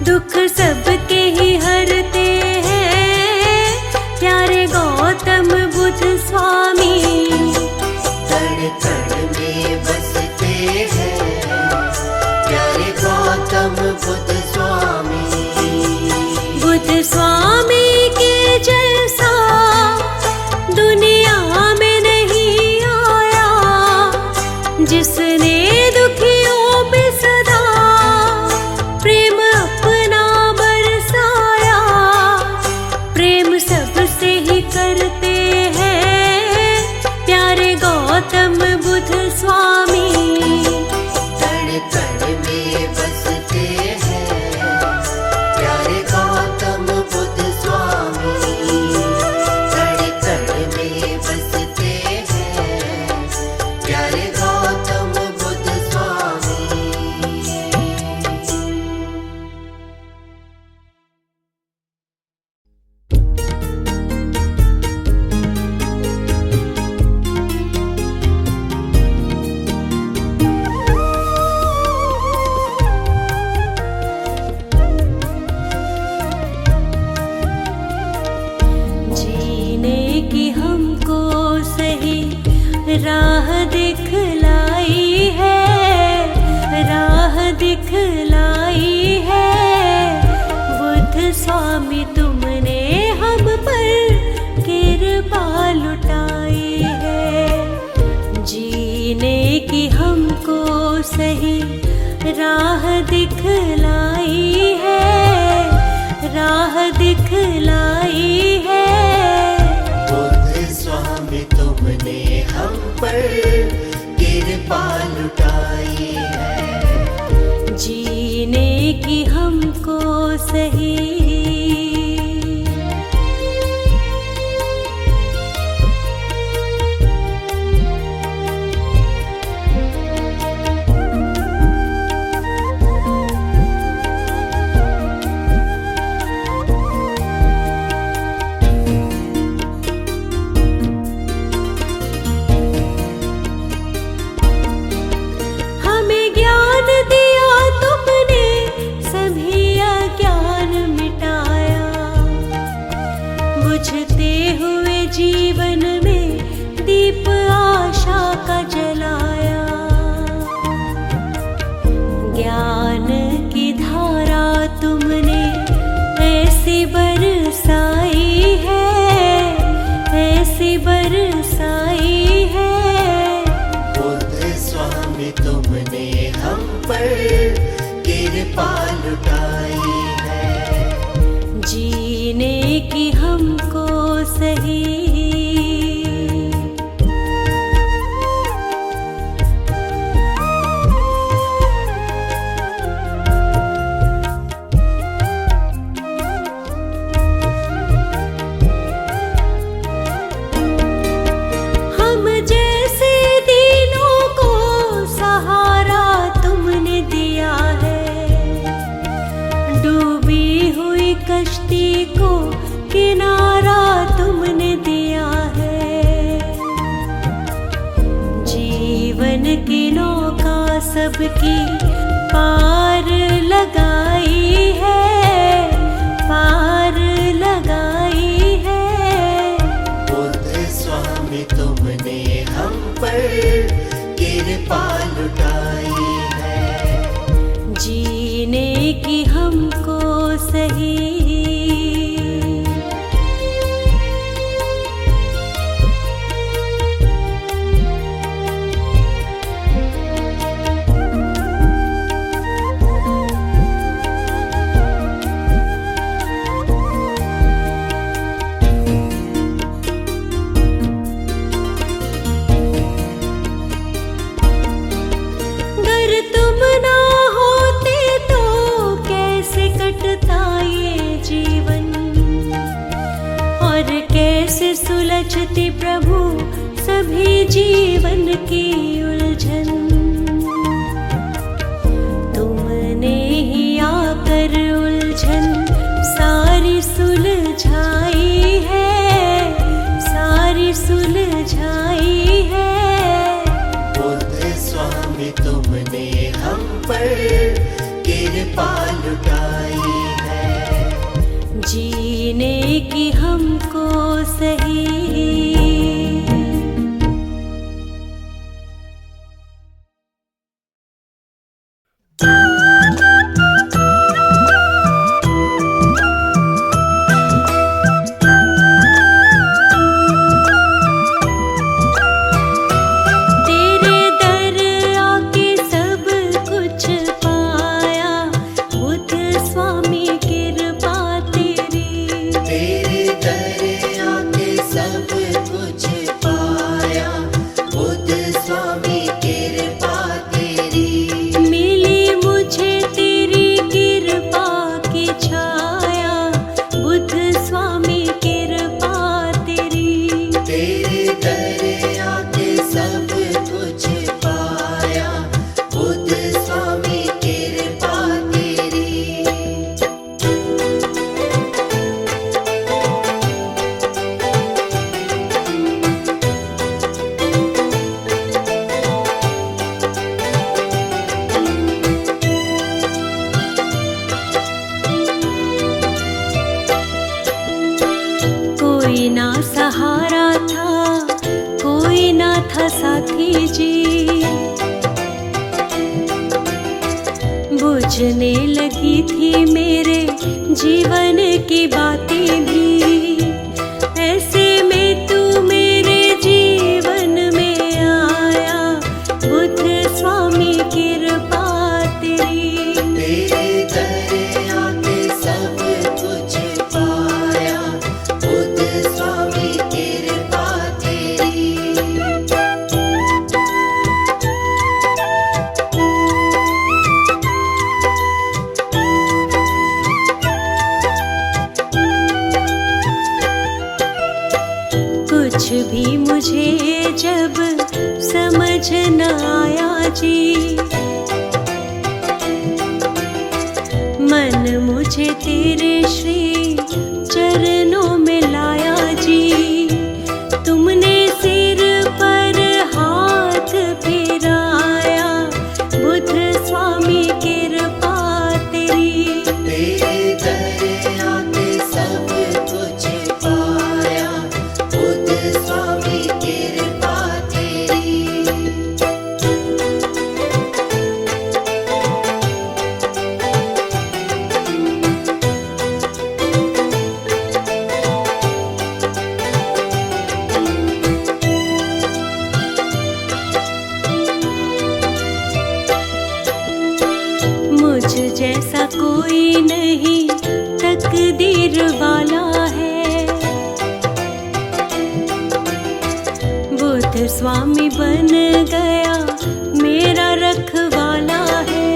दुख सबके ही हरते हैं प्यारे गौतम बुद्ध स्वामी। कण कण में बसते हैं प्यारे गौतम बुद्ध स्वामी। बुद्ध स्वामी के जैसा दुनिया में नहीं आया, जिसने दुखियों पे सदा प्रेम अपना बरसाया। प्रेम सबसे ही करते हैं प्यारे गौतम बुद्ध स्वामी। कण कण में बसते हैं प्यारे गौतम बुद्ध स्वामी। कण कण में बसते हैं प्यारे गौतम बुद्ध स्वामी। जीने की हमको सही राह दिखलाई है, राह दिखलाई है। बुद्ध स्वामी तुमने हम पर कृपा लुटाई है। जीने की हमको सही राह दिखलाई है, राह दिखलाई है। बुद्ध स्वामी तुमने हम पर कृपा लुटाई है। जीने की हमको सही हमें ज्ञान दिया तुमने, सभी अज्ञान मिटाया। बुझते हुए जीवन में दीप आशा का जलाया। ज्ञान की धारा तुमने ऐसी बरसाई है, ऐसी बरसाई है। बुद्ध स्वामी तुमने हम पर कृपा लुटाई है। जीने की हमको सही हम जैसे दीनों को सहारा तुमने दिया है। डूबी हुई कश्ती को किनारा तुमने दिया है। जीवन की नौका सबकी पार लगाई है, पार लगाई है। बुद्ध स्वामी तुमने हम पर कृपा लुटाई है। जीने की हमको सही अगर तुम ना होते तो कैसे कटता ये जीवन, और कैसे सुलझती प्रभु सभी जीवन की उलझन। तुमने ही आकर उलझन सारी सुलझाई है, सारी सुलझाई है। बुद्ध स्वामी तुमने हम पर कृपा लुटाई सही। तेरे दर आके सब कुछ पाया, बुद्ध स्वामी कृपा तेरी। तेरे दर आके सब कुछ पाया, बुद्ध स्वामी कृपा तेरी। मिली मुझे तेरी कृपा की छाया, बुद्ध स्वामी कृपा तेरी। तेरे दर आके सब कुछ पाया, बुद्ध स्वामी कृपा तेरी। कोई ना सहारा था, कोई ना था साथी जी। बुझने लगी थी मेरे जीवन की बातें भी। ऐसे में तू मेरे जीवन में आया, बुद्ध स्वामी कृपा तेरी। तेरे दर आके सब कुछ पाया, बुद्ध स्वामी कृपा तेरी। कुछ भी मुझे जब समझ न आया जी, मन मुझे तेरे श्री चरणों में लाया जी। तुमने सिर पर हाथ फिराया, बुद्ध स्वामी कृपा तेरी। तेरे दर आके सब कुछ पाया, बुद्ध स्वामी कृपा तेरी। मुझ जैसा कोई नहीं तकदीर वाला है, बुद्ध स्वामी बन गया मेरा रखवाला है।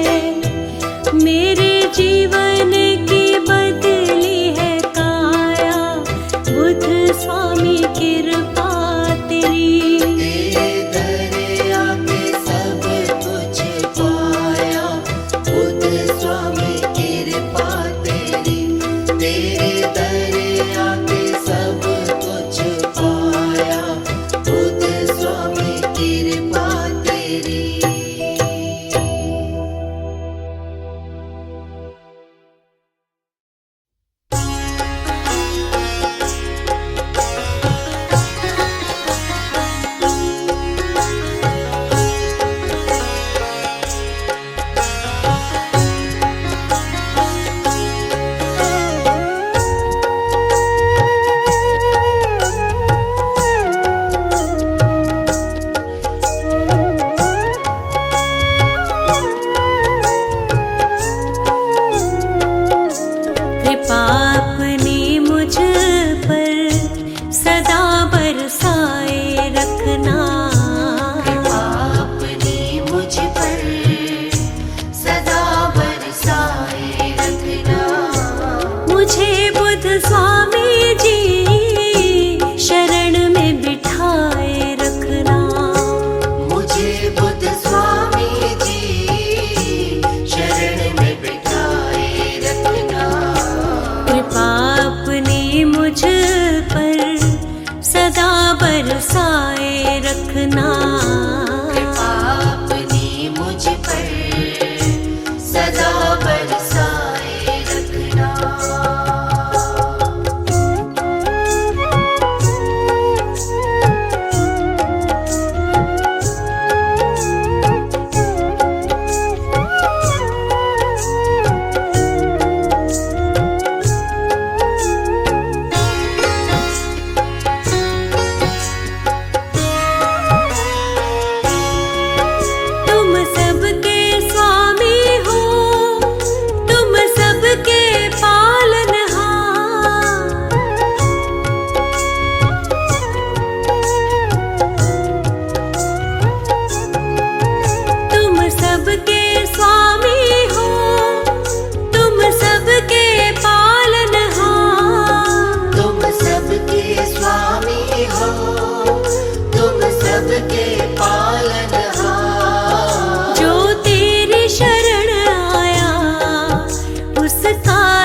मेरे जीवन की बदली है काया, बुद्ध स्वामी कृपा तेरी। तेरे दर आके सब कुछ पाया, बुद्ध स्वामी कृपा तेरी। तेरे दर आके सब कुछ पाया, बुद्ध स्वामी कृपा तेरी। कृपा अपनी मुझ पर सदा बरसाए रखना, अपनी मुझ पर सदा बरसाए रखना। मुझे बुद्ध स्वामी जी शरण में बिठाए रखना। मुझे बुद्ध स्वामी जी शरण में बिठाए रखना। कृपा अपनी मुझ पर सदा बरसाए रखना। कृपा अपनी मुझ पर सदा बरसाए रखना।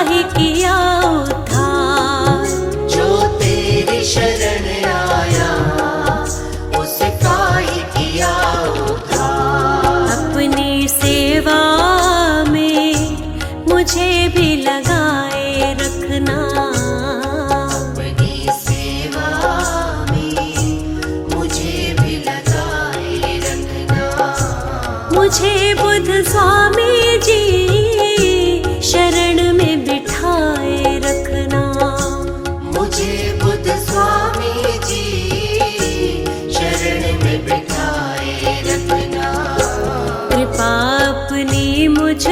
ही किया उद्धार। जो तेरी शरण आया उसका ही किया उद्धार। अपनी सेवा में मुझे भी लगाए रखना। अपनी सेवा में मुझे भी लगाए रखना। मुझे बुद्ध स्वामी जी शरण में बिठाए रखना। मुझे बुद्ध स्वामी जी शरण में बिठाए रखना। कृपा अपनी मुझ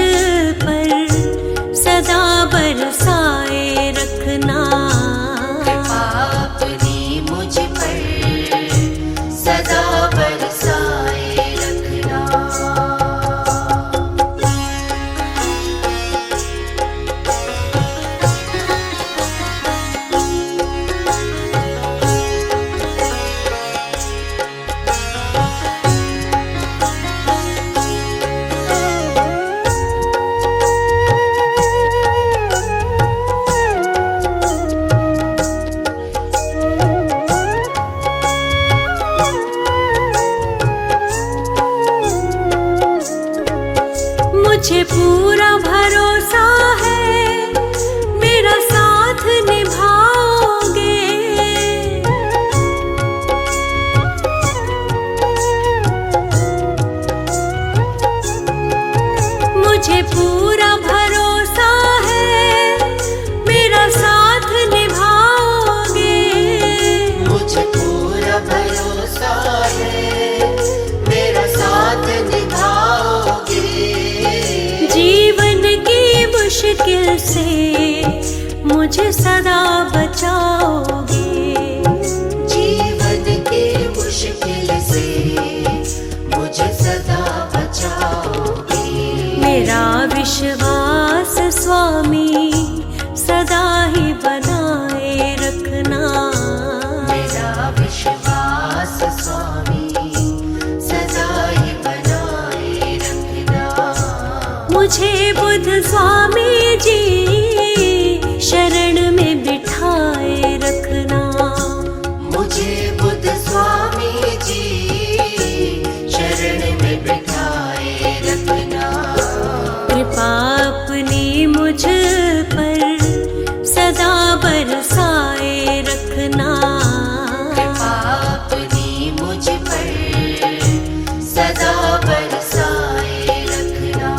पर सदा बरसाए रखना। कृपा अपनी मुझ पर सदा बरसाए रखना। मुझे पूरा भरोसा है मेरा साथ निभाओगे। मुझे पूरा भरोसा है मेरा साथ निभाओगे। मुझे पूरा भरोसा है मेरा साथ निभाओगे। जीवन की मुश्किल से मुझे सदा बचाओगे। जीवन की मुश्किल से मुझे सदा बचाओगे। मेरा विश्वास स्वामी सदा ही बनाए रखना। मेरा विश्वास स्वामी सदा ही बनाए रखना। मुझे बुद्ध स्वामी जी शरण में बिठाए रखना। मुझे बुद्ध स्वामी जी शरण में बिठाए रखना। कृपा अपनी मुझ पर सदा बरसाए रखना। कृपा अपनी मुझ पर सदा बरसाए रखना।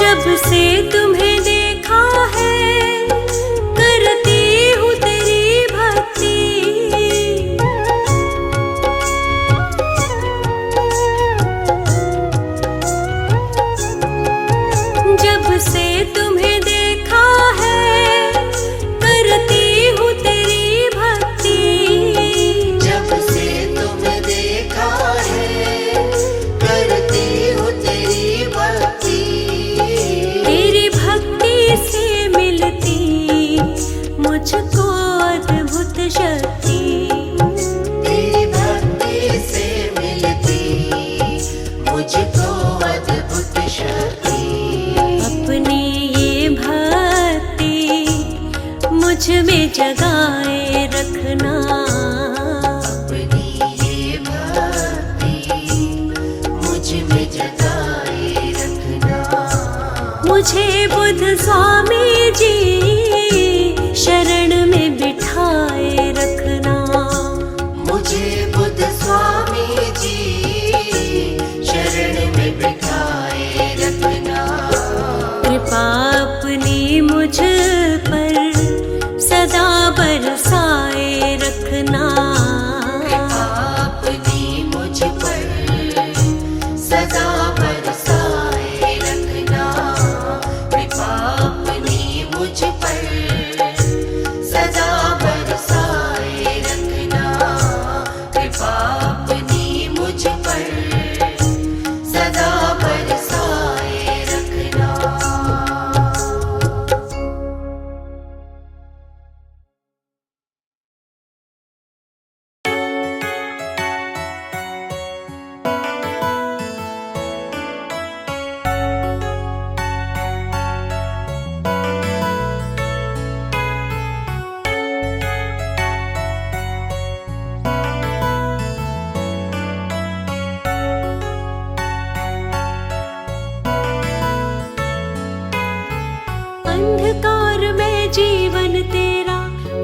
जब से तुम्हें देखा है करती हूँ तेरी भक्ति। जब से तुम्हें देखा है करती हूँ तेरी भक्ति। जब से तुमने देखा है करती हूँ तेरी भक्ति। तेरी भक्ति से मिलती मुझको अद्भुत शक्ति। तेरी भक्ति से मिलती मुझको अद्भुत शक्ति। अपनी ये भक्ति मुझ में जगाए रखना। अपनी ये भक्ति मुझ में जगाए रखना। मुझे बुद्ध स्वामी जी शरण में बिठाए रखना। मुझे बुद्ध स्वामी जी शरण में बिठाए रखना। कृपा अपनी मुझ पर सदा बरसाए रखना। कृपा अपनी मुझ पर सदा बरसाए रखना। कृपा अपनी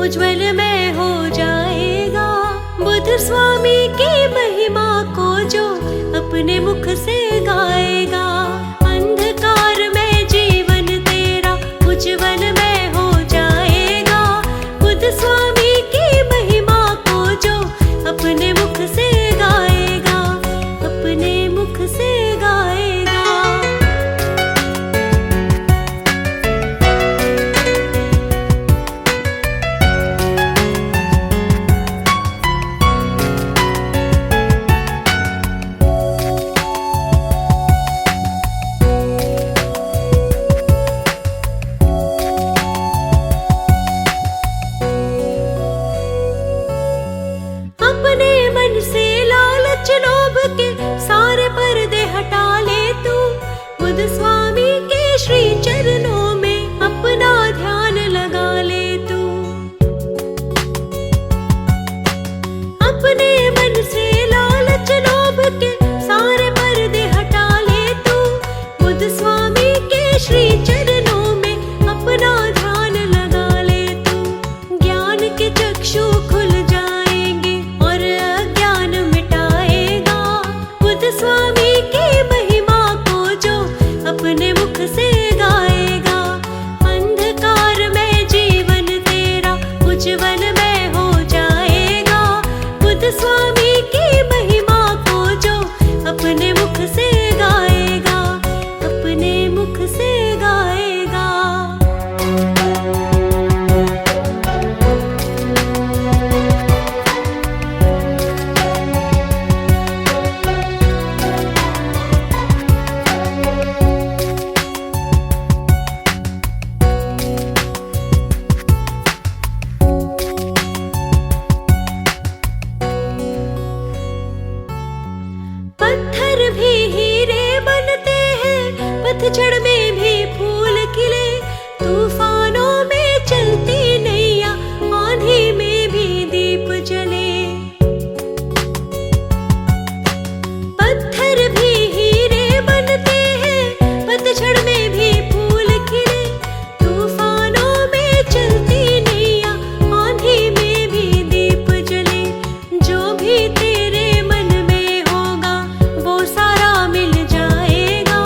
उज्ज्वल में हो जाएगा। बुद्ध स्वामी की महिमा को जो अपने मुख से गाएगा, अंधकार में जीवन तेरा उज्ज्वल में हो जाएगा। बुद्ध स्वामी की महिमा को जो अपने मुख से गाएगा, अपने मुख से गाएगा। अपने मन से लालच लोभ के सारे पर्दे हटा ले तू। बुद्ध स्वामी के श्री चरणों में अपना ध्यान लगा ले तू। अपने मन से लालच लोभ के सारे पर्दे हटा ले तू। बुद्ध स्वामी के श्री चरणों में अपना ध्यान लगा ले तू। ज्ञान के चक्षु खुल जाएंगे और अज्ञान मिटाएगा। बुद्ध स्वामी की महिमा को जो अपने मुख से गाएगा, अंधकार में जीवन तेरा उज्ज्वल में हो जाएगा। बुद्ध स्वामी की महिमा को जो अपने मुख से गाएगा, अपने मुख से गाएगा। पत्थर भी हीरे बनते हैं, पतझड़ में भी फूल खिले। तूफानों में चलती नैया, आंधी में भी दीप जले। पत्थर भी हीरे बनते हैं, पतझड़ में भी फूल खिले। तूफानों में चलती नैया, आंधी में भी दीप जले। जो भी तेरे मन में होगा वो सारा मिल जाएगा।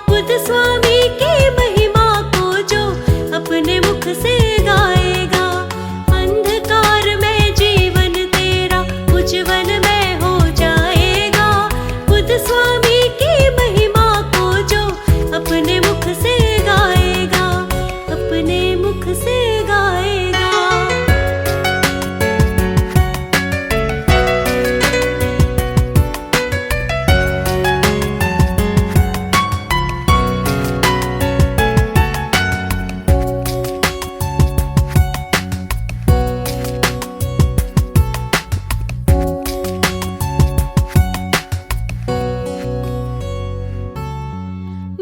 बुद्ध स्वामी की महिमा को जो अपने मुख से गाएगा, अंधकार में जीवन तेरा उज्ज्वल में हो जाएगा। बुद्ध स्वामी की महिमा को जो अपने मुख से गाएगा, अपने मुख से गाएगा।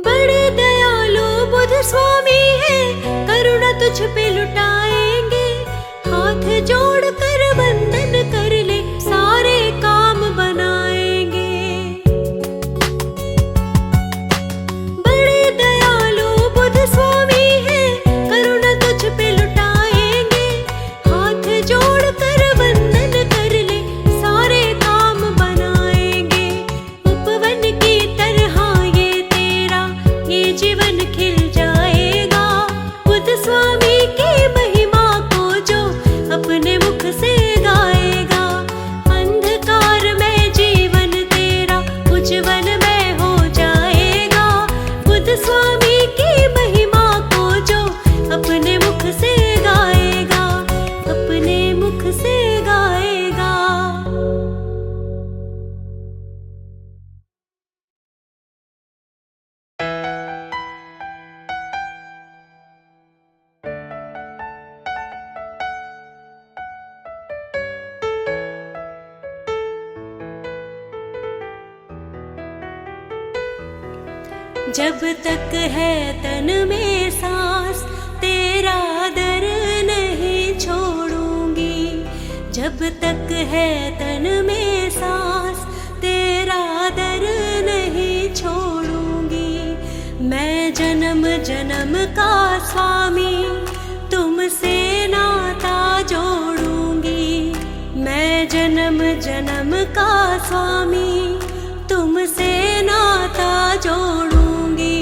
बड़े दयालु बुद्ध स्वामी है, करुणा तुझ पे लुटाएंगे। हाथ जोड़ कर वंदन कर ले, सारे काम बनाएंगे। बड़े दयालु बुद्ध स्वामी है, करुणा तुझ पे लुटाएंगे। हाथ जोड़ कर वंदन कर ले, सारे काम बनाएंगे। उपवन की तरह ये तेरा ये जीवन खिल जाएगा। बुद्ध स्वामी की महिमा को जो अपने मुख से गाएगा, अंधकार में जीवन तेरा उज्ज्वल में हो जाएगा। बुद्ध स्वामी की महिमा को जो अपने मुख से गाएगा, अपने मुख से गाएगा। जब तक है तन में सांस, तेरा दर नहीं छोड़ूंगी। जब तक है तन में सांस, तेरा दर नहीं छोड़ूंगी। मैं जन्म जन्म का स्वामी, तुमसे नाता जो जन्म जन्म का स्वामी तुमसे नाता जोड़ूंगी।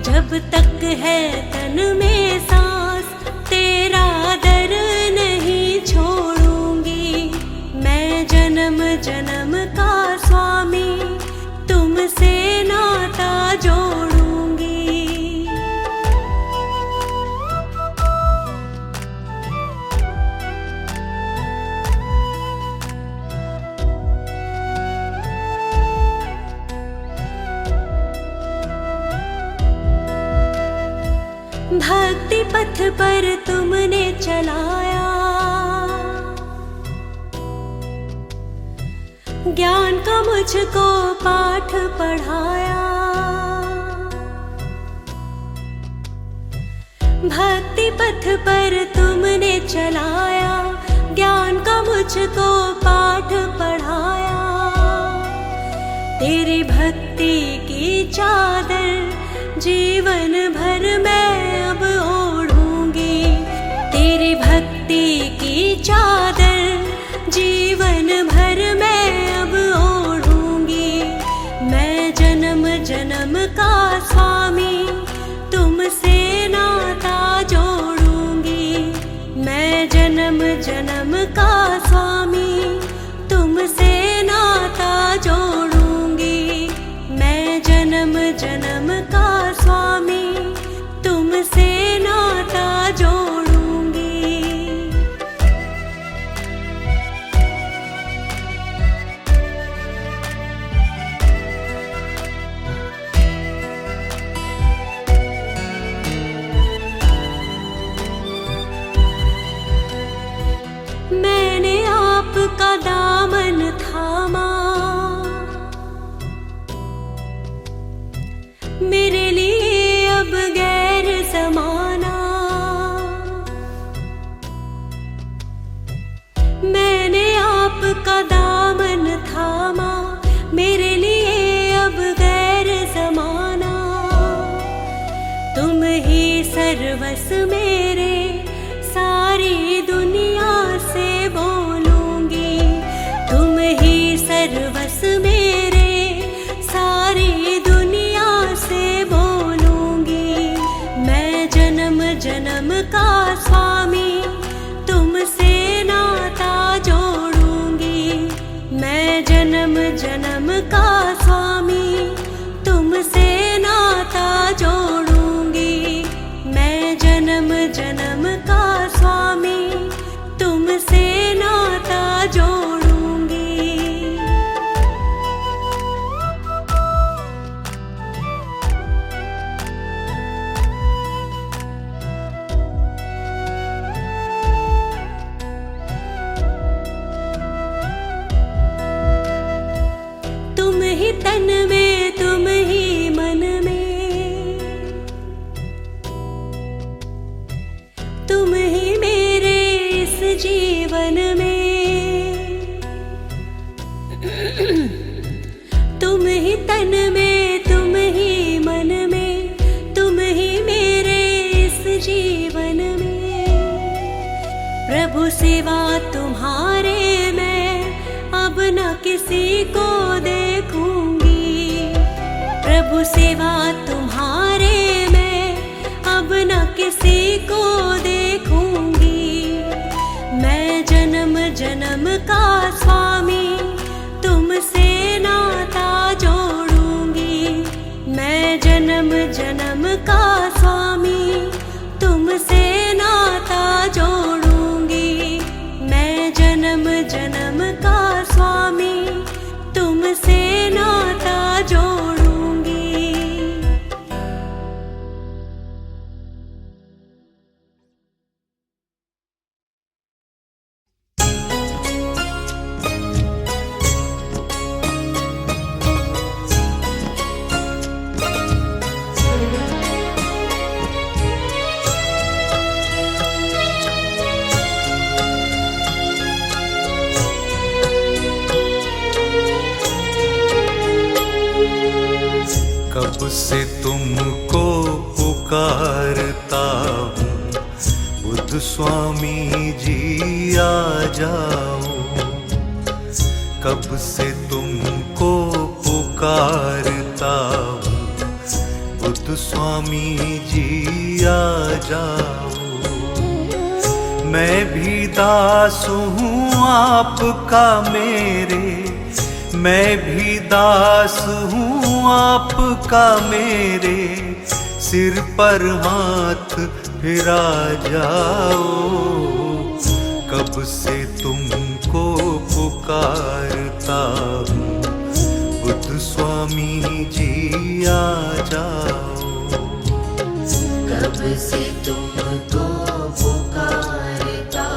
जब तक है तन में सांस तेरा दर नहीं छोड़ूंगी। मैं जन्म जन्म का स्वामी तुमसे नाता जोड़ूंगी। भक्ति पथ पर तुमने चलाया, ज्ञान का मुझको पाठ पढ़ाया। भक्ति पथ पर तुमने चलाया, ज्ञान का मुझको पाठ पढ़ाया। तेरी भक्ति की चादर जीवन भर मैं अब ओढ़ूंगी। तेरी भक्ति की चादर जीवन भर मैं अब ओढ़ूंगी। मैं जन्म जन्म का स्वामी तुमसे नाता जोड़ूंगी। मैं जन्म जन्म का स्वामी तुमसे नाता जोड़ूंगी। मैं जन्म जन्म का स्वामी तुमसे नाता जोड़ूंगी। मैंने आपका दामन थामा, मेरे लिए अब गैर ज़माना। मैंने आपका दामन थामा, मेरे लिए अब गैर ज़माना। तुम ही सर्वस मेरे, सारी दुनिया से बोलूंगी। तुम ही सर्वस मेरे, सारी दुनिया से बोलूंगी। मैं जन्म जन्म का स्वामी तुमसे नाता जोड़ूंगी। मैं जन्म जन्म का स्वामी तुमसे नाता जोड़ूंगी। मैं जन्म जन्म का स्वामी तुमसे नाता जोड़ूंगी। तुम ही तन में, तुम ही मन में, तुम ही मेरे इस जीवन में। तुम ही तन में, तुम ही मन में, तुम ही मेरे इस जीवन में। प्रभु सिवा तुम्हारे मैं अब न किसी को देखूंगी। प्रभु सिवा तुम्हारे मैं अब न किसी को देखूंगी। मैं जन्म जन्म का स्वामी तुमसे नाता जोड़ूंगी। मैं जन्म जन्म का स्वामी तुमसे नाता जोड़ूंगी। मैं जन्म जन्म का स्वामी तुमसे नाता जोड़ूंगी। कब से तुमको पुकारता हूँ, बुद्ध स्वामी जी आ जाओ। कब से तुमको पुकारता हूँ, बुद्ध स्वामी जी आ जाओ। मैं भी दास हूँ आपका मेरे, मैं भी दास हूँ आपका मेरे, सिर पर हाथ फिरा जाओ। कब से तुमको पुकारता हूँ, बुद्ध स्वामी जी आ जाओ। कब से तुमको पुकारता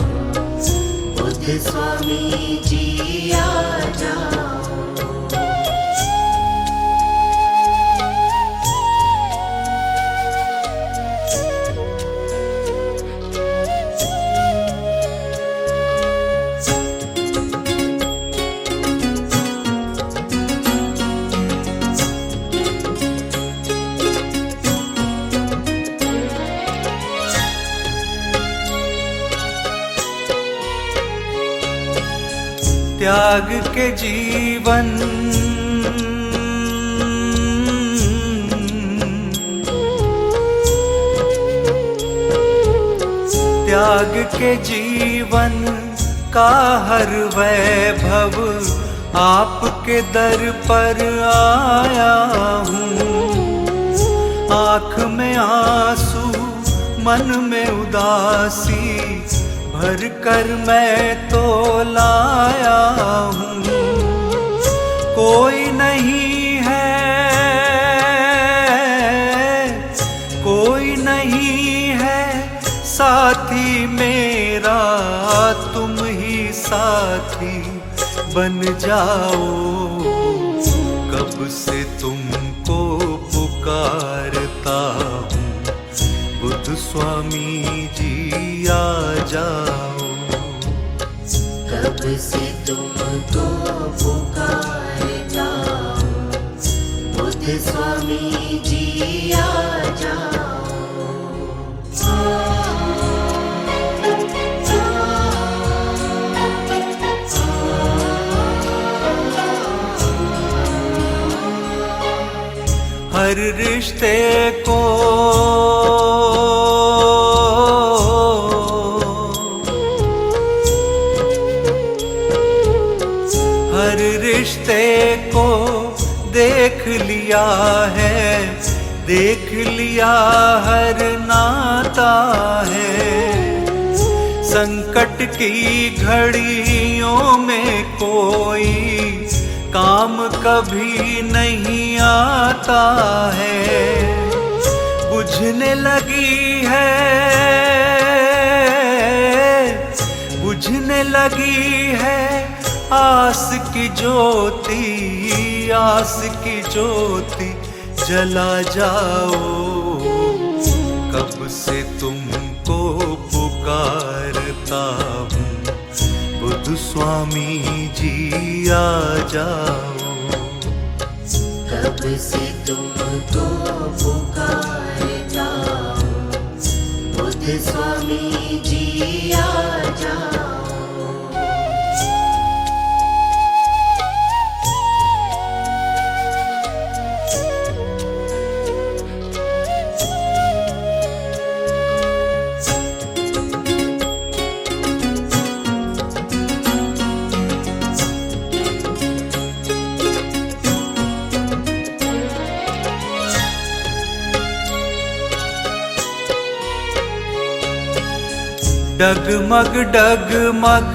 हूँ, बुद्ध स्वामी जी आ जाओ। त्याग के जीवन, त्याग के जीवन का हर वैभव आपके दर पर आया हूँ। आँख में आंसू, मन में उदासी भर कर मैं तो लाया हूँ। कोई नहीं है, कोई नहीं है साथी मेरा, तुम ही साथी बन जाओ। कब से तुमको पुकारता हूँ, बुद्ध स्वामी जी आ जाओ। कब से तुमको पुकारता हूँ, बुद्ध स्वामी जी आ जाओ। हर रिश्ते को हर रिश्ते को देख लिया है, देख लिया हर नाता है। संकट की घड़ियों में कोई काम कभी नहीं आता है। बुझने लगी है, बुझने लगी है आस की ज्योति, आस की ज्योति जला जाओ। कब से तुमको पुकारता हूँ, बुद्ध स्वामी जी आ जाओ। कब से तुमको पुकारता हूँ, बुद्ध स्वामी जी आ जाओ। डगमग डगमग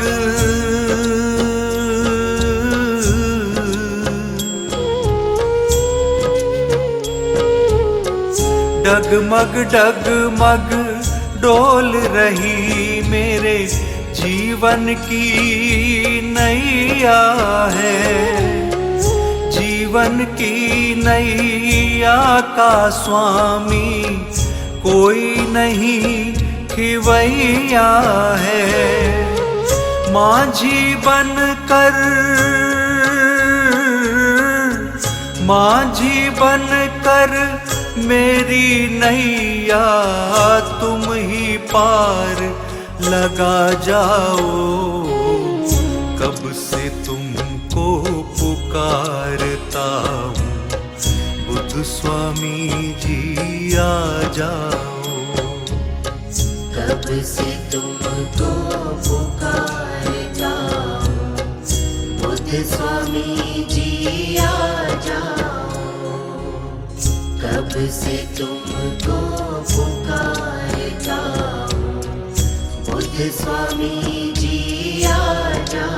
डगमग डगमग डोल रही मेरे जीवन की नैया है। जीवन की नैया का स्वामी कोई नहीं खिवैया है। माझी बनकर, माझी बनकर मेरी नैया तुम ही पार लगा जाओ। कब से तुम पुकारता हूँ, बुद्ध स्वामी जी आ जाओ। कब से तुमको पुकारता हूँ, बुद्ध स्वामी जी आ जाओ। कब से तुमको पुकारता हूँ, बुद्ध स्वामी जी आ जाओ।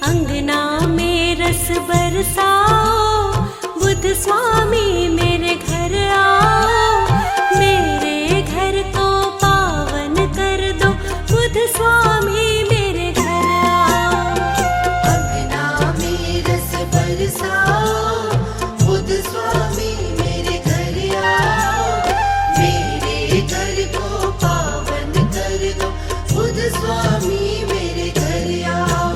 अंगना में रस बरसाओ, बुद्ध स्वामी मेरे घर आओ। मेरे घर को पावन कर दो, बुद्ध स्वामी मेरे घर आओ। अंगना में रस बरसाओ, बुद्ध स्वामी मेरे घर आओ। मेरे घर को पावन कर दो, बुद्ध स्वामी मेरे घर आओ।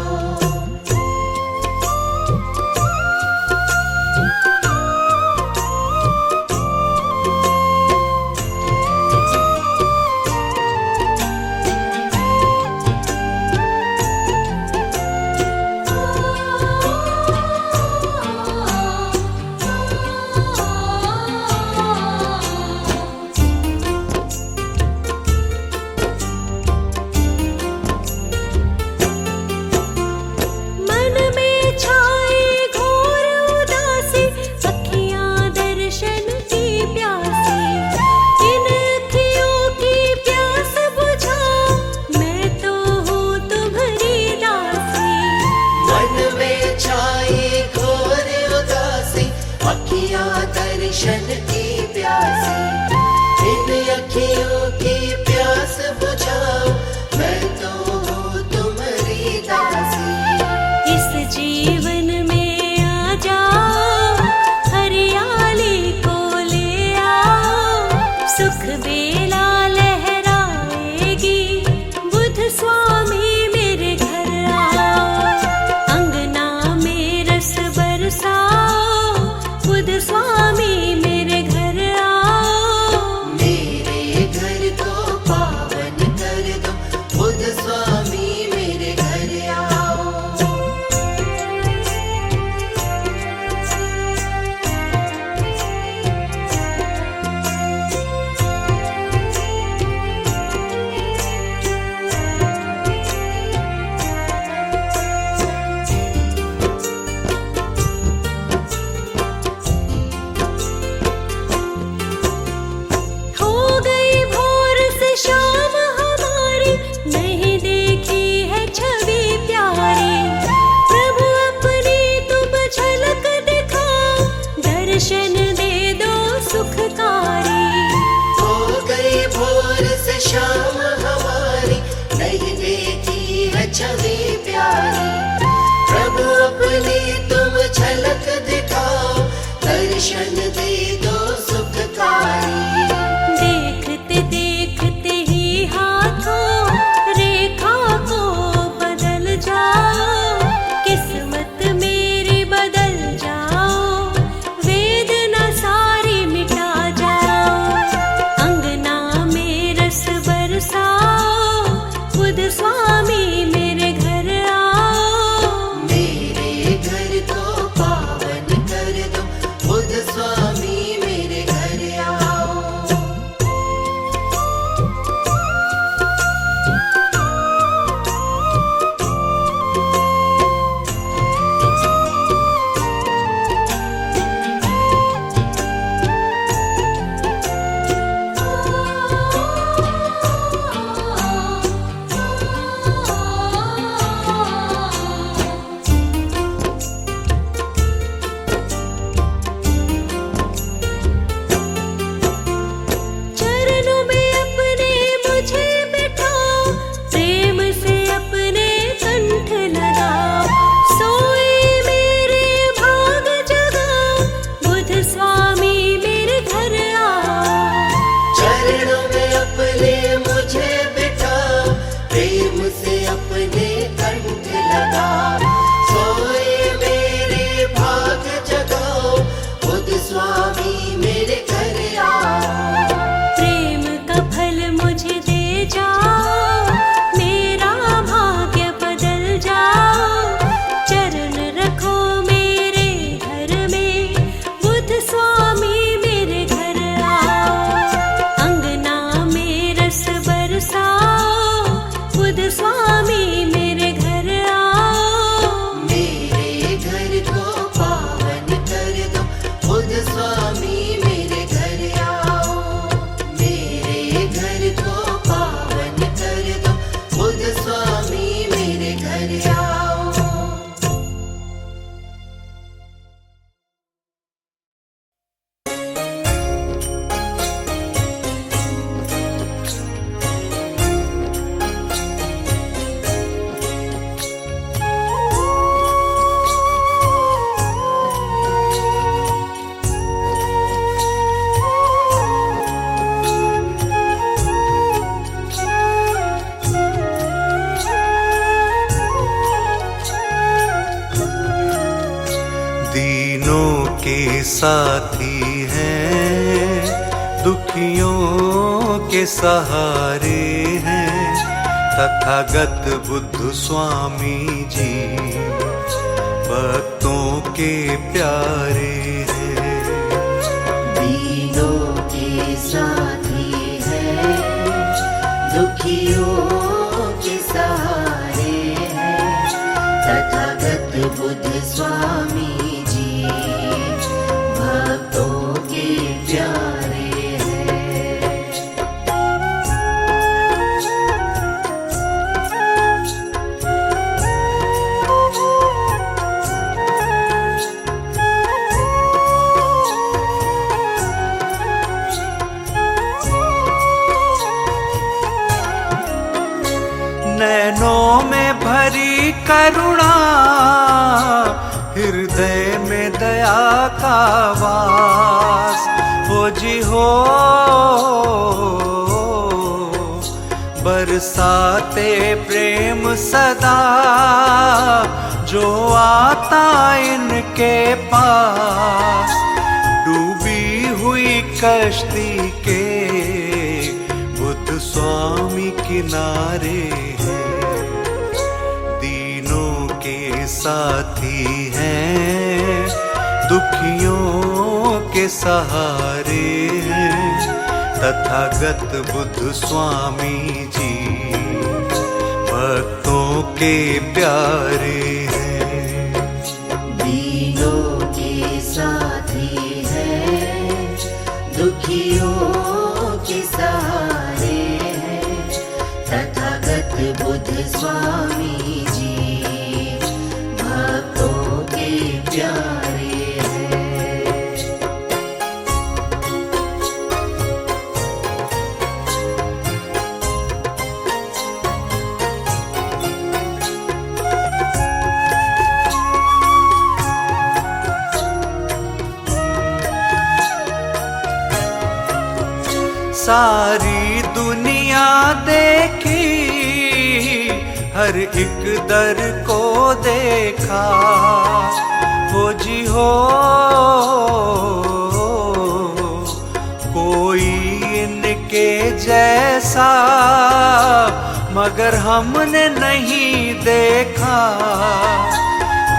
बुद्ध स्वामी मेरे घर आओ। मेरे घर को पावन कर दो, बुद्ध स्वामी मेरे घर आओ। मेरे घर को पावन कर दो, बुद्ध स्वामी मेरे घर आओ। दीनों के साथी हैं, दुखियों के सहारे हैं, तथागत बुद्ध स्वामी जी भक्तों के प्यारे हैं। दीनों के साथी हैं, दुखियों के सहारे हैं, तथागत बुद्ध स्वामी जी भक्तों के प्यारे हैं। नैनों में भरी करुणा, हृदय में दया का वास हो जी हो। बरसाते प्रेम सदा जो आता इनके पास, डूबी हुई कश्ती के बुद्ध स्वामी किनारे हैं। दीनों के साथी हैं, दुखियों के सहारे हैं, तथागत बुद्ध स्वामी जी भक्तों के प्यारे हैं। दीनों के साथी हैं, दुखियों के सहारे हैं, तथागत बुद्ध स्वामी जी भक्तों के प्यारे हैं। सारी दुनिया देखी, हर एक दर को देखा हो जी हो। कोई इनके जैसा मगर हमने नहीं देखा,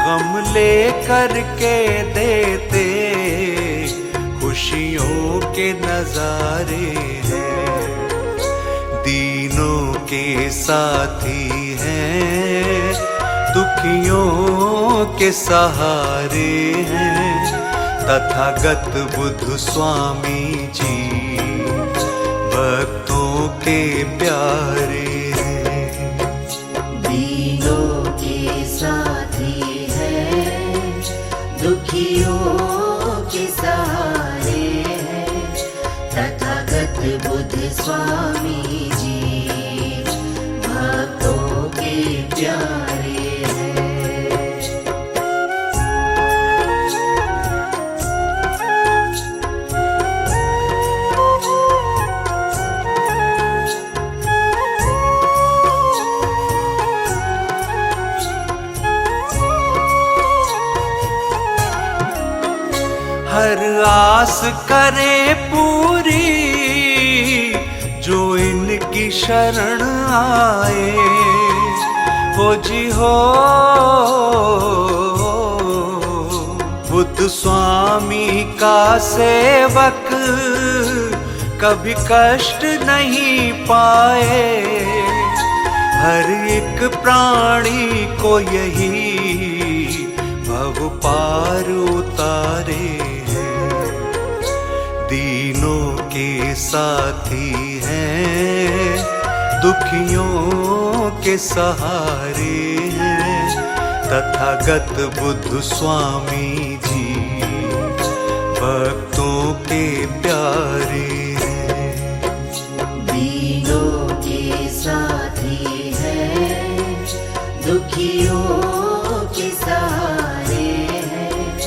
गम ले करके देते खुशियों के नजारे हैं। दीनों के साथी हैं, दुखियों के सहारे हैं, तथागत बुद्ध स्वामी जी भक्तों के प्यारे हैं। दीनों के साथी हैं, दुखियों के सहारे हैं, तथागत बुद्ध स्वामी जी भक्तों के प्यारे हैं। हर आस करे पूरी जो इनकी शरण आए, हो जी हो। बुद्ध स्वामी का सेवक कभी कष्ट नहीं पाए, हर एक प्राणी को यही भव पार उतारे हैं। दीनों के साथी हैं, दुखियों के सहारे हैं। तथागत बुद्ध स्वामी जी भक्तों के प्यारे हैं। दीनों के साथी हैं, दुखियों के सहारे हैं।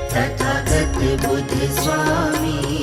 तथागत बुद्ध स्वामी